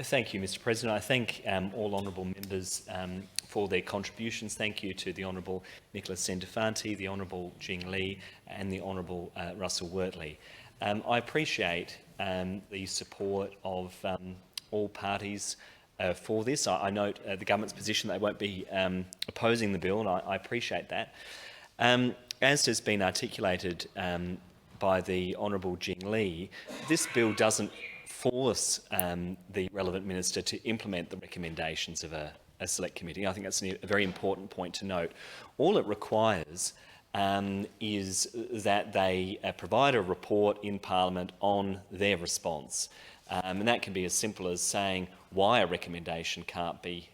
Thank you, Mr President. I thank all honourable members for their contributions. Thank you to the Honourable Nicholas Centofanti, the Honourable Jing Li and the Honourable Russell Wortley. I appreciate the support of all parties for this. I note the government's position they won't be opposing the bill, and I appreciate that. As has been articulated by the Honourable Jing Li, this bill doesn't force the relevant minister to implement the recommendations of a select committee. I think that's a very important point to note. All it requires is that they provide a report in Parliament on their response. And that can be as simple as saying why a recommendation can't be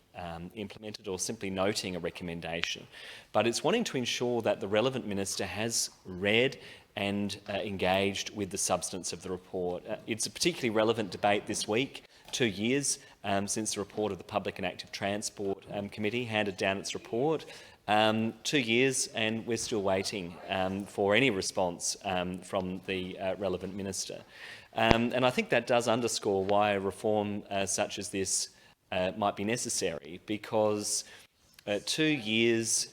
implemented, or simply noting a recommendation. But it's wanting to ensure that the relevant minister has read and engaged with the substance of the report. It's a particularly relevant debate this week, 2 years since the report of the Public and Active Transport Committee handed down its report. 2 years, and we're still waiting for any response from the relevant minister. And I think that does underscore why a reform such as this might be necessary, because 2 years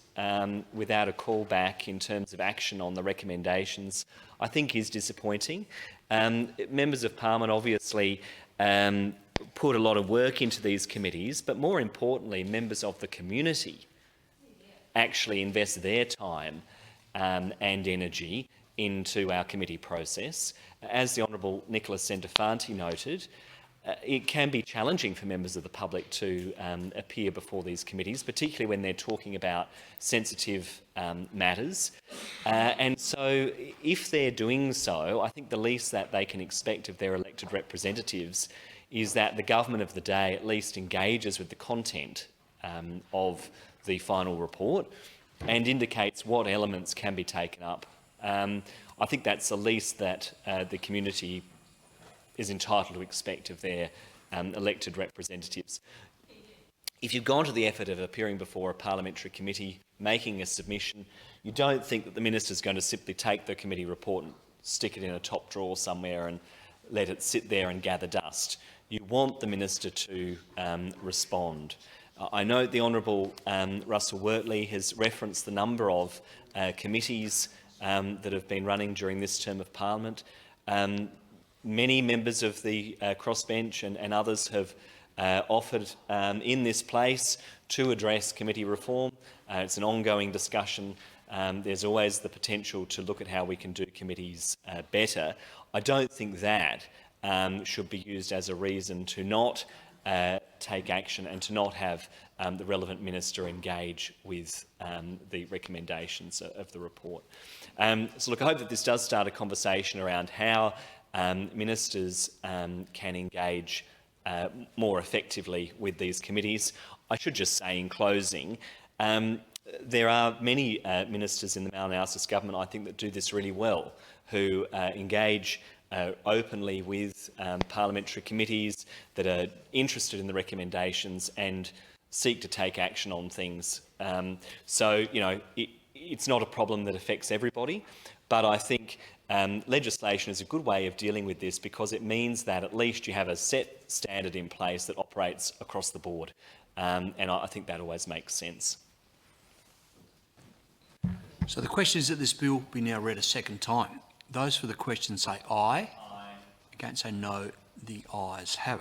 without a callback in terms of action on the recommendations, I think is disappointing. Members of Parliament obviously put a lot of work into these committees, but more importantly, members of the community actually invest their time and energy into our committee process. As the Honourable Nicholas Centofanti noted, it can be challenging for members of the public to appear before these committees, particularly when they're talking about sensitive matters. And so if they're doing so, I think the least that they can expect of their elected representatives is that the government of the day at least engages with the content of the final report and indicates what elements can be taken up. I think that's the least that the community is entitled to expect of their elected representatives. If you've gone to the effort of appearing before a parliamentary committee, making a submission, you don't think that the minister's going to simply take the committee report and stick it in a top drawer somewhere and let it sit there and gather dust. You want the minister to respond. I note the Honourable Russell Wortley has referenced the number of committees that have been running during this term of Parliament. Many members of the crossbench and others have offered in this place to address committee reform. It's an ongoing discussion. There's always the potential to look at how we can do committees better. I don't think that should be used as a reason to not take action and to not have the relevant minister engage with the recommendations of the report. So look, I hope that this does start a conversation around how ministers can engage more effectively with these committees. I should just say in closing, there are many ministers in the Malinauskas government, I think, that do this really well, who engage openly with parliamentary committees, that are interested in the recommendations and seek to take action on things. So, you know, it's not a problem that affects everybody, but I think legislation is a good way of dealing with this, because it means that at least you have a set standard in place that operates across the board, and I think that always makes sense. So the question is that this bill be now read a second time. Those for the question say aye. Aye. Against say no. The ayes have it.